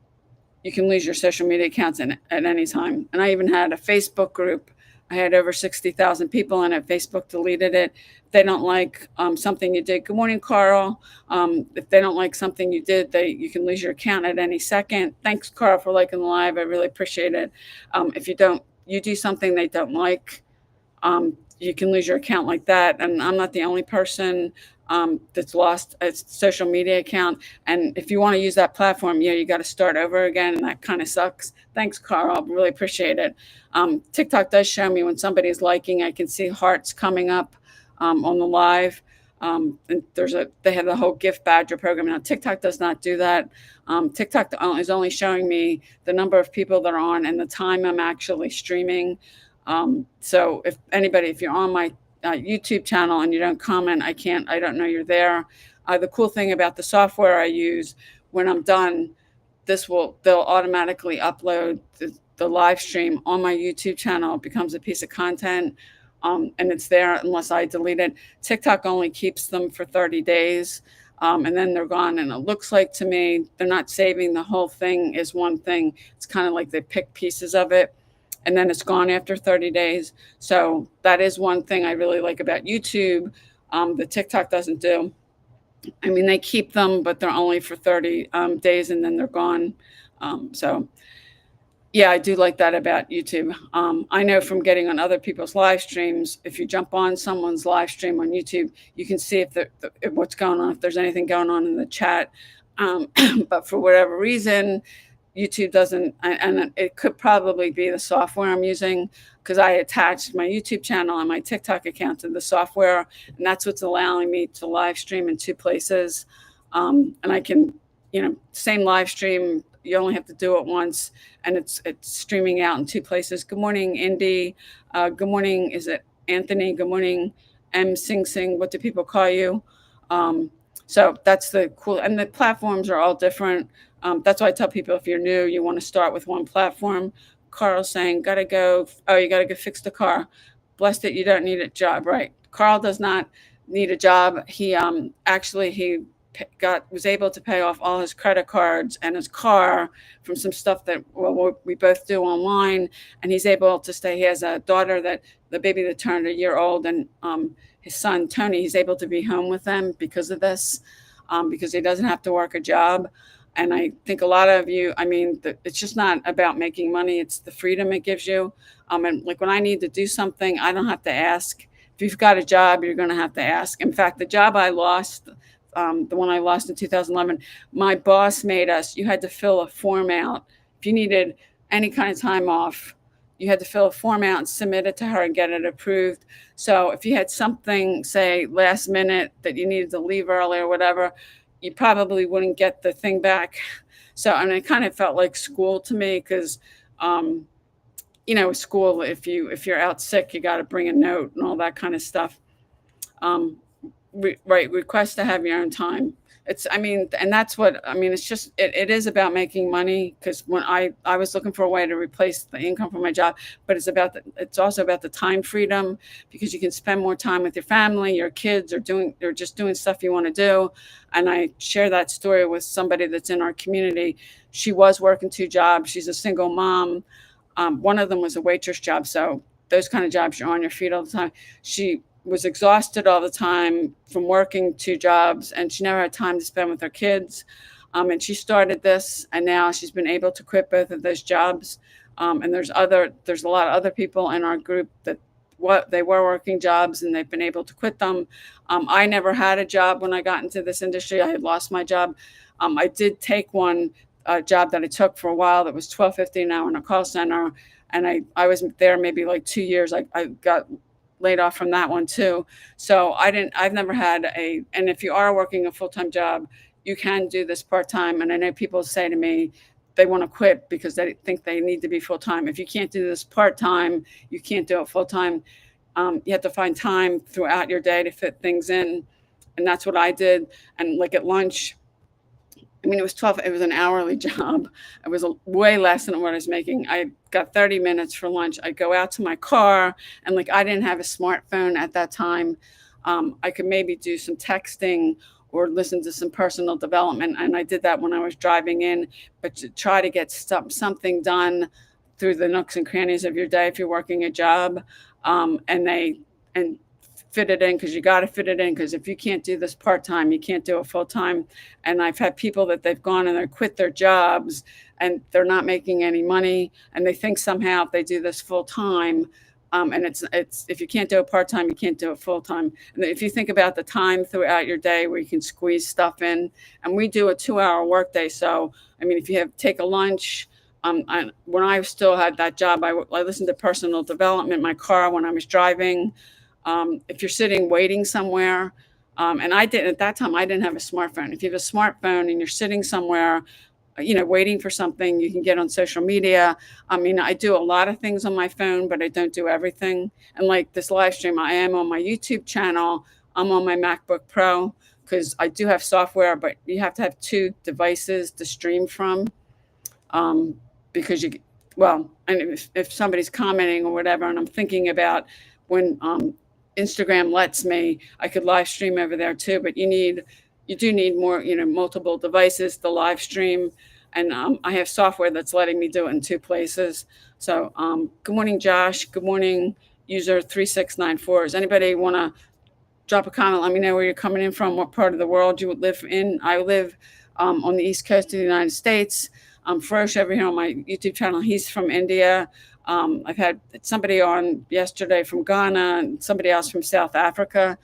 you can lose your social media accounts at any time. And I even had a Facebook group. I had over 60,000 people in it. Facebook deleted it. If they don't like something you did, good morning, Carl. If they don't like something you did, you can lose your account at any second. Thanks, Carl, for liking the live. I really appreciate it. If you do something they don't like, you can lose your account like that. And I'm not the only person that's lost a social media account. And if you want to use that platform, you got to start over again. And that kind of sucks. Thanks, Carl. Really appreciate it. TikTok does show me when somebody's liking. I can see hearts coming up on the live. And they have the whole gift badger program. Now, TikTok does not do that. TikTok is only showing me the number of people that are on and the time I'm actually streaming. So if you're on my YouTube channel and you don't comment, I don't know you're there. The cool thing about the software I use, when I'm done, they'll automatically upload the live stream on my YouTube channel. It becomes a piece of content, and it's there unless I delete it. TikTok only keeps them for 30 days, and then they're gone. And it looks like to me, they're not saving the whole thing as one thing. It's kind of like they pick pieces of it, and then it's gone after 30 days. So that is one thing I really like about YouTube that TikTok doesn't do. I mean, they keep them, but they're only for 30 days, and then they're gone. So yeah, I do like that about YouTube. I know from getting on other people's live streams, if you jump on someone's live stream on YouTube, you can see if what's going on, if there's anything going on in the chat. But for whatever reason, YouTube doesn't, and it could probably be the software I'm using, because I attached my YouTube channel and my TikTok account to the software, and that's what's allowing me to live stream in 2 places. And I can, same live stream, you only have to do it once, and it's streaming out in 2 places. Good morning, Indy. Good morning, is it Anthony? Good morning, M. Sing Sing. What do people call you? So that's the cool, and the platforms are all different. That's why I tell people, if you're new, you want to start with one platform. Carl's saying, gotta go. Oh, you gotta go fix the car. Blessed that you don't need a job, right? Carl does not need a job. He was able to pay off all his credit cards and his car from some stuff that we both do online, and he's able to stay. He has a daughter, the baby that turned a year old, and his son Tony. He's able to be home with them because of this, because he doesn't have to work a job. And I think a lot of you, it's just not about making money. It's the freedom it gives you. And like when I need to do something, I don't have to ask. If you've got a job, you're going to have to ask. In fact, the job I lost, the one I lost in 2011, my boss made us, you had to fill a form out. If you needed any kind of time off, you had to fill a form out and submit it to her and get it approved. So if you had something, say, last minute that you needed to leave early or whatever, you probably wouldn't get the thing back. So, it kind of felt like school to me, because, school, if you're out sick, you got to bring a note and all that kind of stuff. right, request to have your own time. It's, I mean, and that's what I mean. It's just it is about making money, because when I was looking for a way to replace the income from my job, but it's also about the time freedom, because you can spend more time with your family, your kids, or just doing stuff you want to do. And I share that story with somebody that's in our community. She was working two jobs. She's a single mom. One of them was a waitress job. So those kind of jobs, you're on your feet all the time. She was exhausted all the time from working two jobs, and she never had time to spend with her kids. And she started this, and now she's been able to quit both of those jobs. And there's a lot of other people in our group that what they were working jobs and they've been able to quit them. I never had a job when I got into this industry. I had lost my job. I did take one job that I took for a while that was 12.50 an hour in a call center, and I was there maybe like 2 years. I got laid off from that one too. So I've never had and if you are working a full-time job, you can do this part-time. And I know people say to me, they want to quit because they think they need to be full-time. If you can't do this part-time, you can't do it full-time. You have to find time throughout your day to fit things in. And that's what I did. And like at lunch, I mean, it was an hourly job. It was way less than what I was making. I got 30 minutes for lunch. I'd go out to my car, and like I didn't have a smartphone at that time. I could maybe do some texting or listen to some personal development. And I did that when I was driving in, but to try to get something done through the nooks and crannies of your day if you're working a job. And fit it in, because you got to fit it in, because if you can't do this part-time, you can't do it full-time. And I've had people that they've gone and they quit their jobs and they're not making any money, and they think somehow if they do this full-time, and it's if you can't do it part-time, you can't do it full-time. And if you think about the time throughout your day where you can squeeze stuff in, and we do a 2-hour workday. So I mean, if you take a lunch, when I still had that job, I listened to personal development in my car when I was driving. If you're sitting waiting somewhere, and I didn't at that time, I didn't have a smartphone. If you have a smartphone and you're sitting somewhere, waiting for something, you can get on social media. I mean, I do a lot of things on my phone, but I don't do everything. And like this live stream, I am on my YouTube channel. I'm on my MacBook Pro, because I do have software, but you have to have two devices to stream from, because and if somebody's commenting or whatever, and I'm thinking about when Instagram lets me, I could live stream over there too. But you do need more, multiple devices to live stream. And I have software that's letting me do it in two places. So good morning, Josh. Good morning, user 3694. Does anybody want to drop a comment? Let me know where you're coming in from, what part of the world you would live in. I live on the East Coast of the United States. Ferosh over here on my YouTube channel, he's from India. I've had somebody on yesterday from Ghana and somebody else from South Africa.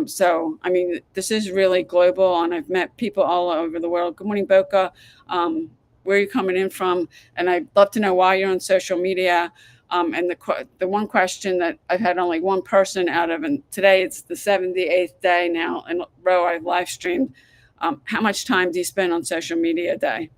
So, I mean, this is really global, and I've met people all over the world. Good morning, Boca. Where are you coming in from? And I'd love to know why you're on social media. And the one question that I've had only one person out of, and today it's the 78th day now in a row I've live streamed. How much time do you spend on social media a day?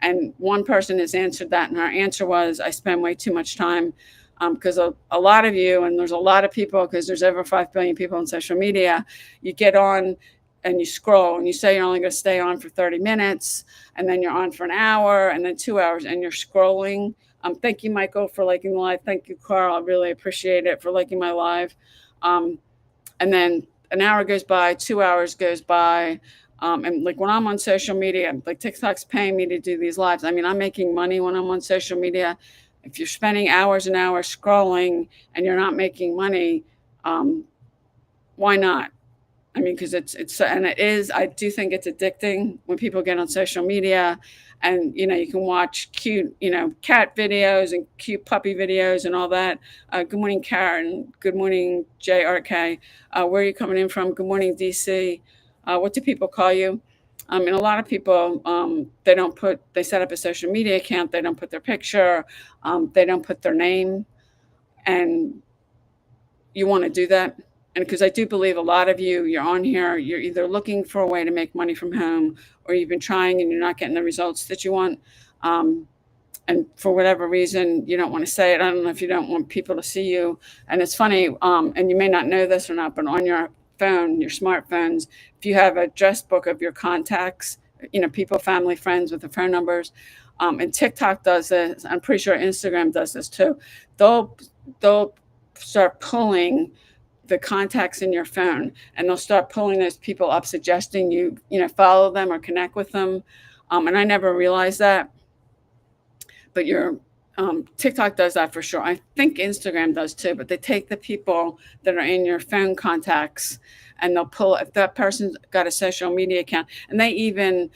And one person has answered that, and her answer was, I spend way too much time, because a lot of you, and there's a lot of people, because there's over 5 billion people on social media, you get on and you scroll, and you say you're only going to stay on for 30 minutes, and then you're on for an hour, and then 2 hours, and you're scrolling. Thank you, Michael, for liking the live. Thank you, Carl. I really appreciate it, for liking my live. And then an hour goes by, 2 hours goes by. And like when I'm on social media, like TikTok's paying me to do these lives. I mean, I'm making money when I'm on social media. If you're spending hours and hours scrolling and you're not making money, why not? I mean, because I do think it's addicting when people get on social media, and, you can watch cute, cat videos and cute puppy videos and all that. Good morning, Karen. Good morning, JRK. Where are you coming in from? Good morning, DC. What do people call you? And a lot of people, they set up a social media account. They don't put their picture. They don't put their name. And you want to do that. And because I do believe a lot of you're on here, you're either looking for a way to make money from home, or you've been trying and you're not getting the results that you want. And for whatever reason, you don't want to say it. I don't know if you don't want people to see you. And it's funny, and you may not know this or not, but on your phone, your smartphones, if you have a address book of your contacts, people, family, friends with the phone numbers, and TikTok does this. I'm pretty sure Instagram does this too. They'll they'll start pulling the contacts in your phone, and they'll start pulling those people up, suggesting follow them or connect with them. And I never realized that, but your TikTok does that for sure. I think Instagram does too, but they take the people that are in your phone contacts, and they'll pull if that person's got a social media account, and they even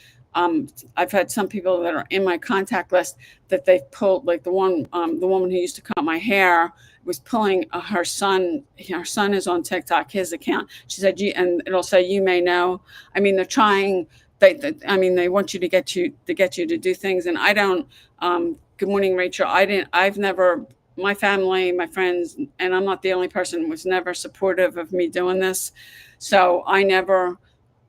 I've had some people that are in my contact list that they've pulled, like the woman who used to cut my hair was pulling her son. Her son is on TikTok, his account. She said, and it'll say, you may know. I mean, they're trying. I mean, they want you to get you to do things, and I don't. Good morning, Rachel. I've never, my family, my friends, and I'm not the only person, was never supportive of me doing this. So I never,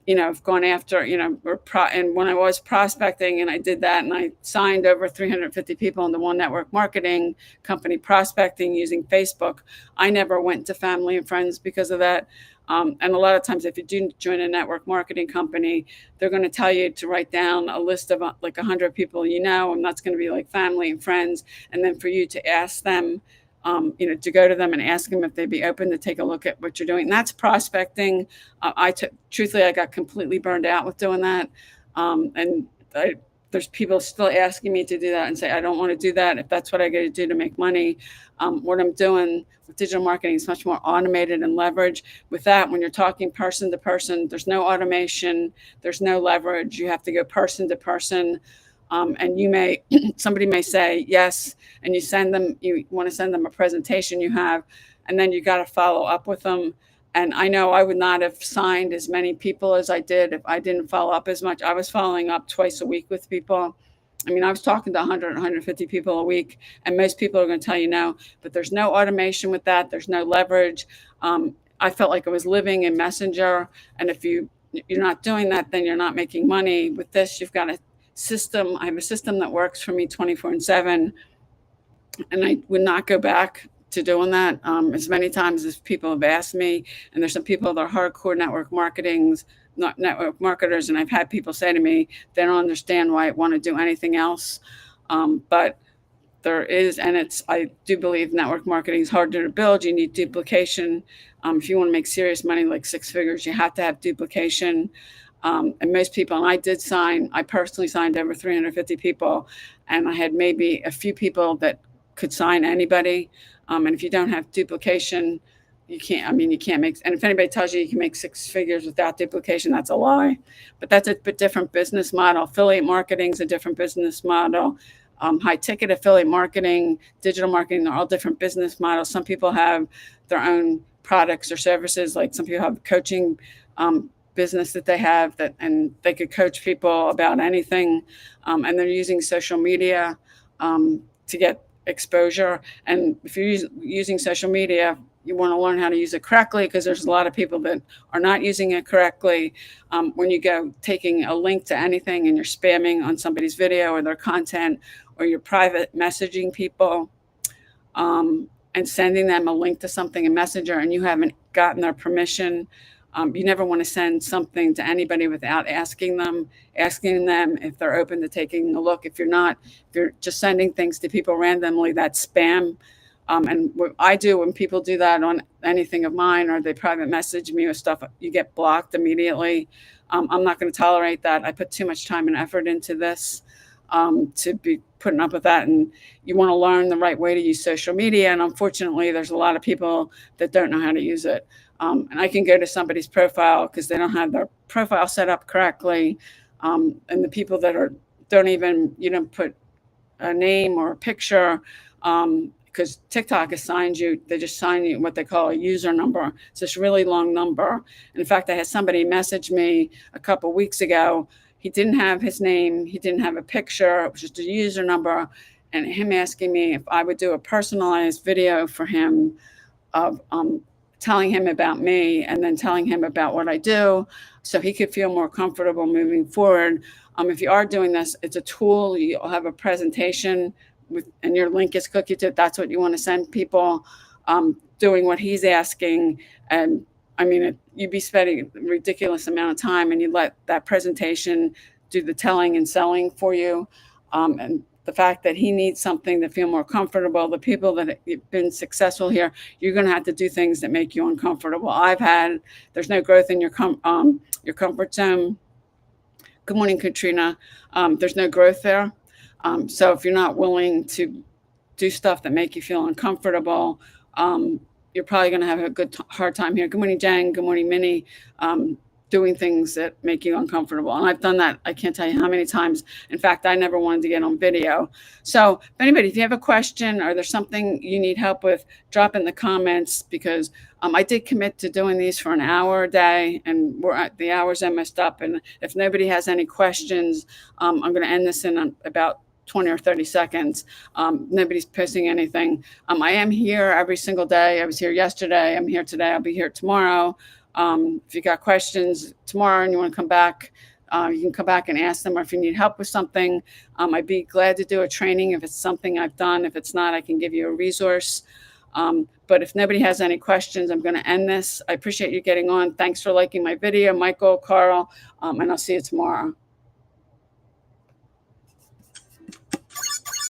have gone after, and when I was prospecting and I did that and I signed over 350 people in the One Network Marketing Company prospecting using Facebook, I never went to family and friends because of that. And a lot of times, if you do join a network marketing company, they're going to tell you to write down a list of like 100 people, and that's going to be like family and friends. And then for you to ask them, to go to them and ask them if they'd be open to take a look at what you're doing. And that's prospecting. Truthfully, I got completely burned out with doing that. And there's people still asking me to do that and say, I don't want to do that. If that's what I got to do to make money, what I'm doing with digital marketing is much more automated and leverage. With that, when you're talking person to person, there's no automation, there's no leverage. You have to go person to person. And somebody may say yes, and you want to send them a presentation you have, and then you got to follow up with them. And I know I would not have signed as many people as I did if I didn't follow up as much. I was following up twice a week with people. I mean, I was talking to 100, 150 people a week, and most people are going to tell you no, but there's no automation with that. There's no leverage. I felt like I was living in Messenger. And if you're not doing that, then you're not making money. With this, you've got a system. I have a system that works for me 24/7, and I would not go back to doing that as many times as people have asked me. And there's some people that are hardcore network marketers, and I've had people say to me they don't understand why I want to do anything else. But there is, and I do believe network marketing is harder to build. You need duplication. If you want to make serious money, like six figures, you have to have duplication. And most people, and I personally signed over 350 people, and I had maybe a few people that could sign anybody. And if you don't have duplication, you can't make, and if anybody tells you can make six figures without duplication, that's a lie. But that's a bit different business model. Affiliate marketing is a different business model. High ticket affiliate marketing, digital marketing, they're all different business models. Some people have their own products or services. Like some people have coaching business that they have and they could coach people about anything. And they're using social media to get exposure. And if you're using social media, you want to learn how to use it correctly, because there's a lot of people that are not using it correctly. When you go taking a link to anything and you're spamming on somebody's video or their content, or you're private messaging people and sending them a link to something in Messenger and you haven't gotten their permission, you never want to send something to anybody without asking them if they're open to taking a look. If you're just sending things to people randomly, that's spam. And what I do when people do that on anything of mine, or they private message me with stuff, you get blocked immediately. I'm not going to tolerate that. I put too much time and effort into this to be putting up with that. And you want to learn the right way to use social media. And unfortunately, there's a lot of people that don't know how to use it. And I can go to somebody's profile because they don't have their profile set up correctly. And the people that don't even, put a name or a picture, because TikTok they just sign you what they call a user number. It's this really long number. And in fact, I had somebody message me a couple weeks ago. He didn't have his name. He didn't have a picture. It was just a user number. And him asking me if I would do a personalized video for him of telling him about me and then telling him about what I do so he could feel more comfortable moving forward. If you are doing this, it's a tool. You'll have a presentation and your link is cookie to it. That's what you want to send people, doing what he's asking. And I mean, you'd be spending a ridiculous amount of time, and you let that presentation do the telling and selling for you. And the fact that he needs something to feel more comfortable, the people that have been successful here, you're going to have to do things that make you uncomfortable. There's no growth in your comfort zone. Good morning, Katrina. There's no growth there. So if you're not willing to do stuff that make you feel uncomfortable, you're probably going to have a hard time here. Good morning, Jen. Good morning, Minnie. Doing things that make you uncomfortable. And I've done that, I can't tell you how many times. In fact, I never wanted to get on video. So if you have a question or there's something you need help with, drop in the comments, because I did commit to doing these for an hour a day, and the hours are messed up. And if nobody has any questions, I'm going to end this in about 20 or 30 seconds. Nobody's posting anything. I am here every single day. I was here yesterday. I'm here today. I'll be here tomorrow. If you got questions tomorrow and you want to come back, you can come back and ask them, or if you need help with something, I'd be glad to do a training if it's something I've done. If it's not, I can give you a resource. But if nobody has any questions, I'm going to end this. I appreciate you getting on. Thanks for liking my video, Michael, Carl, and I'll see you tomorrow.